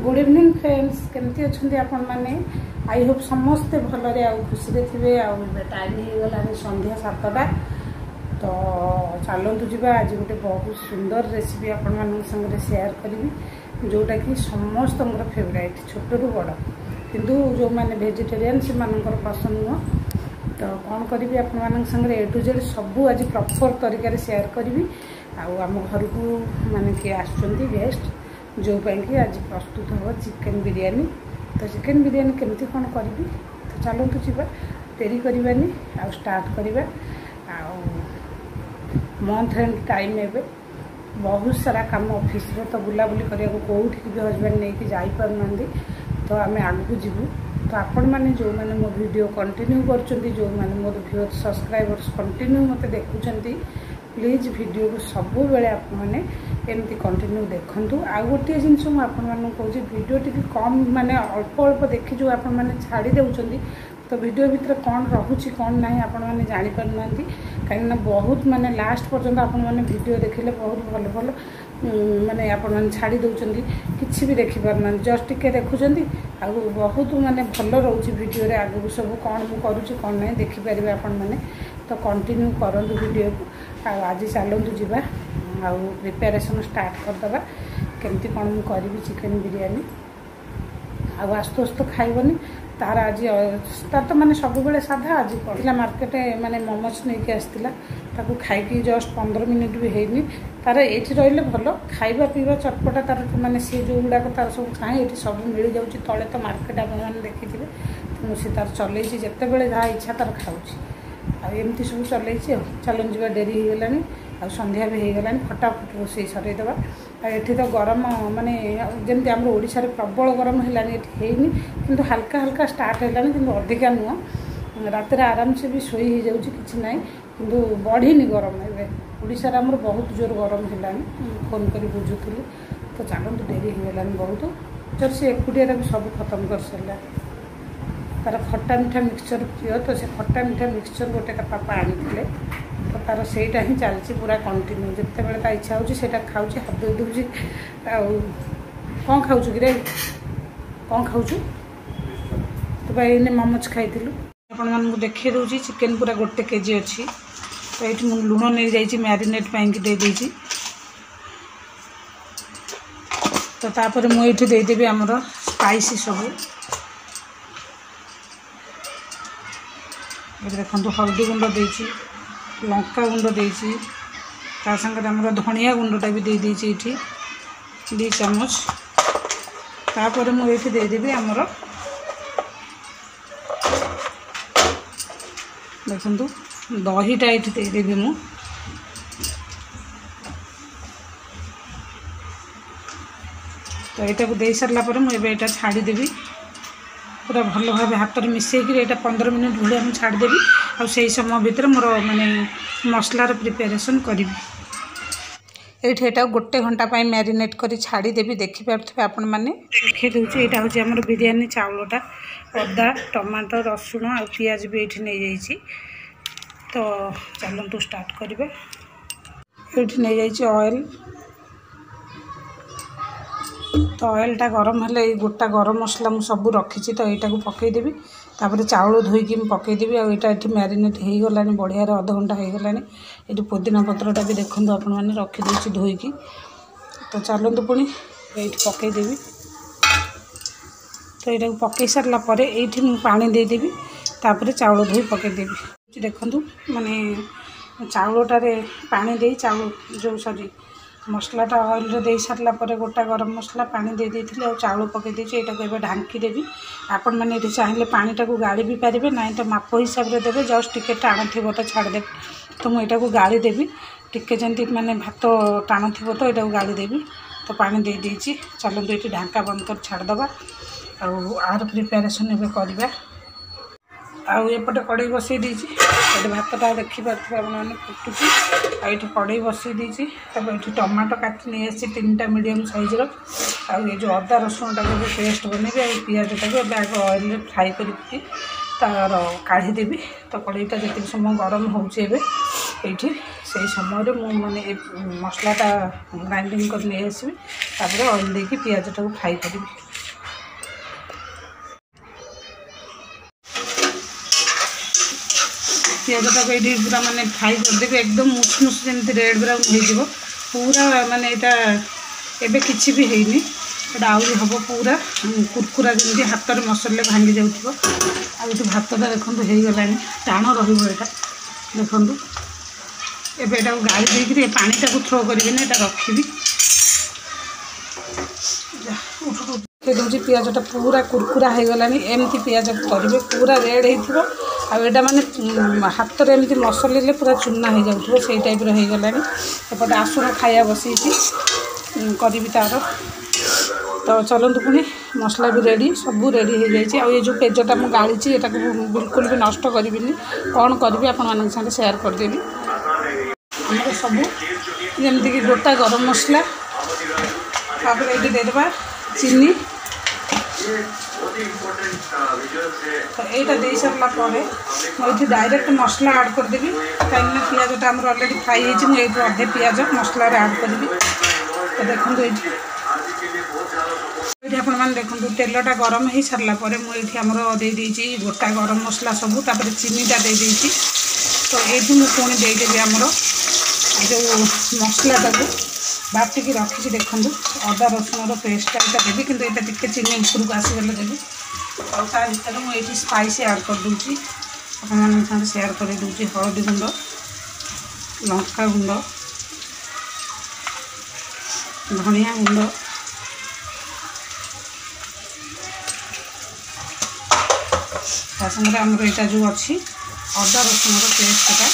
Good evening friends, केमती अच्छा आपण मैंने आई होप समस्ते भलरे आ खुशी थे। टाइम हो गला संध्या 7टा। तो चलतु जी आज गोटे बहुत सुंदर रेसिपी आपण मान संगे शेयर करी जोटा कि समस्त फेवरेट छोट रू बड़ किंतु जो मैंने वेजिटेरियन से मानकर पसंद नुह। तो कौन करी आपण संगे ए टू जेड सबू आज प्रॉपर तरीके शेयर करी। आम घर को माने किए आसुँच गेस्ट जो कि आज प्रस्तुत हो चिकेन बिरयानी। तो चिकेन बिरयानी केमती कौन करी तो चलतु जी डेरी करवानी आ स्टार्ट करवा। मंथ एंड टाइम एवं बहुत सारा काम ऑफिस रे तो बुलाबुली करने कौटी भी हजबैंड नहीं कि जापार तो आम आगू जीवु। तो आपण मैंने जो मैंने मो वीडियो कंटिन्यू कर जो मैंने मोर व्यूअर सब्सक्राइबर्स कंटिन्यू मत देखुं प्लीज वीडियो को सब बेले आपने एमती कंटिन्यू देखूँ। आ गोटे जिनस मुझे कौच वीडियो टी कम माने अल्प अल्प देखी जो आप छाड़ी दे तो वीडियो भितर कौन रोचे कौन ना आपण मैंने जापर ना कहीं बहुत माने लास्ट पर्यंत आपण मैंने वीडियो देखिले बहुत भल भल माने आपण मैंने छाड़ी दौरान किसी भी देखिपारना जस्ट टिके देखुं आ बहुत माने भल रोचे वीडियो रे आगू सब कौन मुझे कौन ना देखिपारे आपण मैंने। तो कंटिन्यू करूँ वीडियो को। आज चलतु जी प्रिपेरेसन स्टार्ट करदे केमती कौन मुझे करी चिकेन बिरयानी। आस्तु आस्तु खाइबनी तार आज तार तो माने सब बेले साधा आज पड़ा मार्केट माने मोमोज नहीं आसला ताकू खाई जस्ट 15 मिनिट भी हैनी तार ये रही भल खाଇବା पीवा चटपटा तार माने सी जो गुड़ाक तार सब चाहे ये सब मिल जाऊँगी तले तो मार्केट आपने देखी थे। तो मुझे तार चल जिते बड़े जहाँ इच्छा तार खाऊँ एमती सब चल चलन जी डेरी हो गलानी आ संध्या भी हो गलानी फटाफट रोषे सरईदे। ये तो गरम माने जमी आम ओडिशा रे प्रबल गरम है किंतु हल्का हल्का स्टार्ट है कि अधिका नुह रात आराम से भी शोई हो जाऊँगी कि ना कि बढ़ीनी गरम ए ओडिशा रे आमर बहुत जोर गरम है फोन कर बुझुली। तो चलते डेरी हो गलानी बहुत जब से एकुटिया भी सब खत्म कर सारा तार खट्टा मीठा मिक्सचर प्रिय। तो से खट्टा मीठा मिक्सचर गोटे पापा आनी तो तार सेटा ही चलती पूरा कंटिन्यू जिते बड़े ता इच्छा होता खाऊँ हाथ धोई दूसरी कौन खाऊ कि कौन खाऊ तो भाई मोमोज खाई आपण मानक देखिए दूसरी चिकेन पूरा गोटे केजी अच्छी। तो ये मुझे लुण नहीं जाइए मैरिनेट पाई दे देजी। तो तापर मुझे देदेवी आमर स्पाइसी सब देखो हल्दी गुंड देती लंका गुंड देती सागर आम धनिया गुंडटा भी दे देती 2 चामच। तापर मुझे देदेवी आमर देखु दहीटा ये देदेवी मु तो यहाँ को दे सारापर मुझे छाड़देवी पूरा भल भाव हाथ में मिसेक 15 मिनट भलिया मुझे छाड़देवी आ समय भितर मोर माने मसलार प्रिपेरेसन करी। ये गोटे घंटा मैरिनेट कर छाड़देवी देखिपे आपण मैंने देखी दूसरी यहाँ हूँ आम बिरयानी चाउलटा अदा टमाटो रसुण आ पियाज भी ये नहीं जाइए। तो चलतु स्टार्ट करेंगे। ये नहीं जाइए ऑयल तो ऑयलटा गरम है गोटा गरम मसला मुझे सब रखी तो यहाँ को पकईदेवी तापर चाउल धोईकी पकईदेवी आईटा ये मैरिनेट हो गलानी बढ़िया अध घंटा हो गलानी। ये पुदीना पत्रटा भी देखो आपण मैंने रखीदे धोईकी। तो चलतु पुणी ये पकईदेवी। तो यहाँ पकई सारापर ये पानी देदेवी तापर चाउल धोई पकईदेवी। देखु माने चाउलटारे पानी दे चाउल जो सॉरी मसलाटा ऑयल दे सारापर गोटा गरम मसला पानी दे देती और चाउल पकई देती यहाँ ढांकी देवी। आपण मैंने ये चाहिए पानीटा को गाड़ी भी पारे ना तो माप हिसाब से देवे जस्ट टिके टाण थी तो छाड़दे। तो मुझे को गाड़ी देवी टिके जमी मैंने भात टाण थी तो यहाँ गाड़ी देवी। तो पानी दे देती चलते ये ढांका बंद कर छाड़दे आर प्रिपेरेसन एवं करवा। आउपटे कड़े बसई देती ये भातटा देखिपे आपने फुटुची ये कड़े बसई देती। तब ये टमाटो काटी नहीं आसी 3टा मीडियम साइज्र ये जो अदा रसुण टाक पेस्ट बनैबी आ पियाजटा भी आगे ऑयल फ्राए करके तार काढ़ीदेवी। तो कड़ईटा जितने समय गरम होचे से समय मैंने मसलाटा ग्राइंडिंग कर नहीं आसबी ऑयल देकी पियाजटा को फ्राए करी। पियाजटा ये पूरा माने फ्राई करदेवी एकदम मुसमुस जमी रेड ब्राउन हो पूरा माने यहाँ एबे किछि भी हैनी एटा आउरी हम पूरा कुरकुरा जमी हाथ में मसले भांगी जाऊँ आठ भातटा देखो हो गला टाण रहा देखु एबे एटा गाड़ी देकर पानीटा को थ्रो करें रखी दूसरी पियाजटा पूरा कुरकुरा हो गला एमती पियाज करेंगे पूरा रेड हो माने हाथ में एमती मसले पूरा चूना हो जाऊँ से टाइप हो गला एपटे आसुरा खाया बसई करी तार तो चलतु पुणी मसला भी रेडी सब रेडी हो जाए आ जो पेजटा मुझे गाड़ी यहाँ बिल्कुल भी नष्ट करी कौन करी आपण साथ सेयार करदेवी आम सब जमीक गोटा गरम मसला तापर ये देदेबा चीनी तो यहाँ दे सारा मुझे डायरेक्ट मसला आड करदेवी कहीं पियाजटा आम अलरेडी फ्राई मुझे अधे पियाज मसला आड करी तो देखो ये आपण मैंने देखो तेलटा गरम हो सारा मुझे आमर दे गोटा गरम मसला सबू तापर चीनीटा दे तो ये पुणी देदेवी आमर जो मसलाटा को बाटिकी रखी देखो अदा रसुण पेस्टा यहाँ देवी कि यहाँ टी चीनी उपरको आसगले देवी और ता भर मुझे स्पाइसी ऐड कर दूँगी आप सेयार कर दूँगी हलदी गुंड लंका गुंड धनिया गुंड सागर आमर यहाँ जो अच्छी अदा रसुण पेस्टा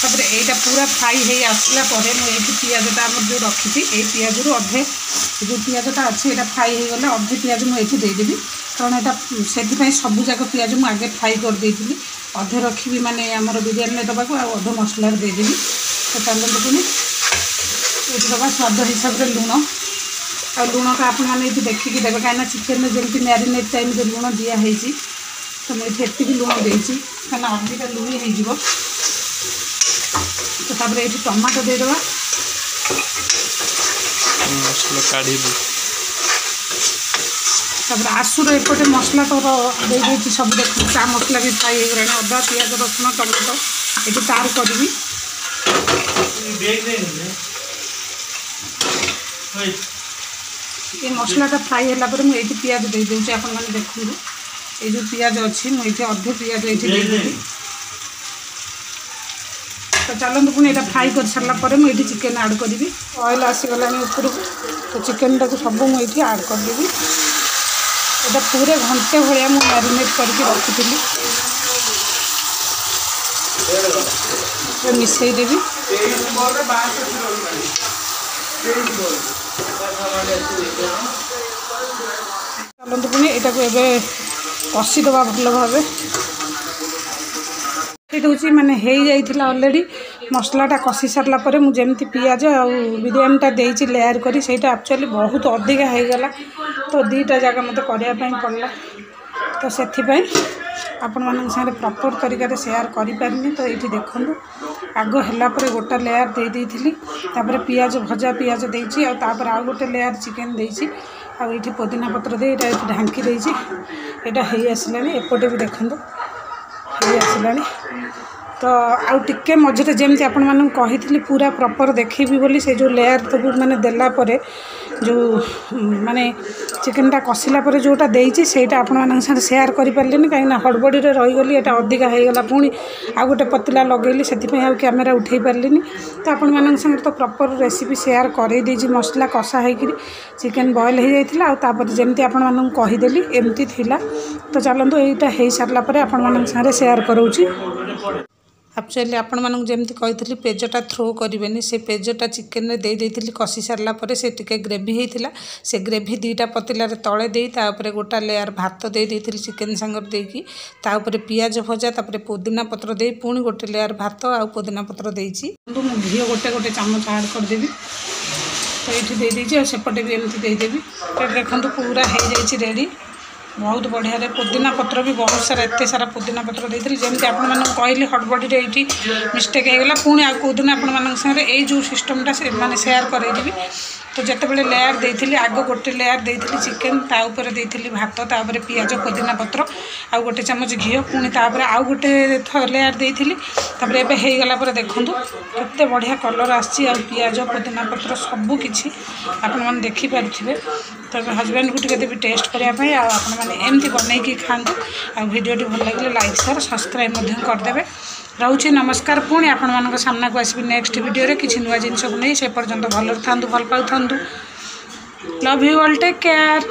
तापर यहाँ पूरा फ्राई हो आसला मुझे पियाजटा आम जो रखी ये पियाज रु अधे जो पियाजटा अच्छी यहाँ फ्राई हो गला अधे पियाज मुझे देदेवी कारण यहाँ से सब जाक पियाज मुझे आगे फ्राई करदे अधे रखी माने आमर बिरियानी में दबाक अधे मसला देदेवी तो चलते पुणी ये दबा स्वाद हिसाब से लुण आ लुण तो आप देखिकी देवे कहीं चिकेन में जमी मैरिनेट टाइम लुण दिखाई तो मुझे एति लुण देती कहीं अधिका लुणी हो तो तापर ये टमाटो देदेवा मसला काढ़ी तापर आसुर एपटे मसला तो दे सब देख चा मसला भी फ्राई हो गला अदा पियाज रसुण टमाटो ये तार करी ये मसलाटा फ्राई है मुझे पियाज दे दूँ आप देखो ये जो पियाज अच्छी मुझे अधे पियाज ये देदेवी तो चलते पुणी यहाँ फ्राई कर सारापर मुझे चिकेन ऐड करी ऑयल आसीगला ऊपर तो चिकेन टाक सब मुझे ऐड करदेवी यहाँ पूरे घंटे भाया मुझे मैरिनेट करके रखी मिसईदेवी चलते पुणी यहाँ को कषिदबा भल भाव ये हूँ माने हो जाइला ऑलरेडी मसलाटा कषि सारापर मुझे पियाज आ बिरयानीटा देती लेयर करी सेटा एक्चुअली बहुत अधिका हो गला तो दीटा जगह मत करने पड़ला तो से आपण मान साथ प्रॉपर तरीके सेयार करें तो ये देखो आग है गोटा लेयर दे देती पियाज भजा पियाज देती आउ गोटे लेयर चिकेन देती आठी पुदीना पत्र दे ढांकी देती यहाँ हो आसला एपटे भी देखो हो आसला तो आउ टिके मझे जमी आपण मानक कही पूरा प्रॉपर देखी बोली से जो लेयर सब माने देला परे जो माने चिकेनटा कषिला जोटा देती सेटा आपण मानक साथ शेयर कर पारे कहीं हड़बड़ी रहीगली यहाँ अधिका होगा पुणी आ गोटे पतला लगेली से कैमेरा उठे पारे तो आपण मानक साथ तो प्रॉपर रेसिपी शेयर कर मसला कषा होकर चिकेन बॉयल हो जाता आपर जमी आपण मानक कहीदेली एमती थिला तो चलते यहाँ हो सारापर आपण मानक साथ शेयर करोची एक्चुअली आपण मानक जमी कही पेजटा थ्रो करें से पेजटा चिकेन रे दे देती कषि सारापर से टिके ग्रेवी होता से ग्रेवी दीटा पतलार तले दे गोटा लेयर भात दे देती चिकेन सांगर देकी पियाज भजा तापर पुदीना पत्र दे पुणी गोटे लेयर भात आ पुदीना पत्र देची घी गोटे गोटे चामच ऐड करदेवी तो ये दे सेपटे भी एमती देदेवी तो देखो पूरा हो जाए रेडी बहुत बढ़िया रे पुदीना पत्र भी बहुत सारा एत सारा पुदीना पत्र देती जमी आप कहली हड़बड़ी ये मिस्टेक होगा पुणी आ कौदिन आप सारे जो सिस्टमटा से माने शेयर करदेवी तो जितेबाला लेयर देती आग गोटे लेयर देती चिकेन ताऊपर देती भात तापर पियाज पुदीना पत्र आउ गोटे चामच घी पुणी तापर आउ गोटे लेयर देती तापर एबे हो गला देखूँ केते बढ़िया कलर आसी पियाज पुदीना पत्र सबकि आपण मैंने देखिपे। तो हजबैंड को टी भी टेस्ट करने आपमती बनईकि खातु आ भिडियोटी भल लगे लाइक शेयर सब्सक्राइब करदे। रोचे नमस्कार पुणी आपण मान सामना को आसबि नेक्स्ट वीडियो किसी नुआ जिनस को नहीं से पर्यंत भल था भल पाऊ। Love you all take care.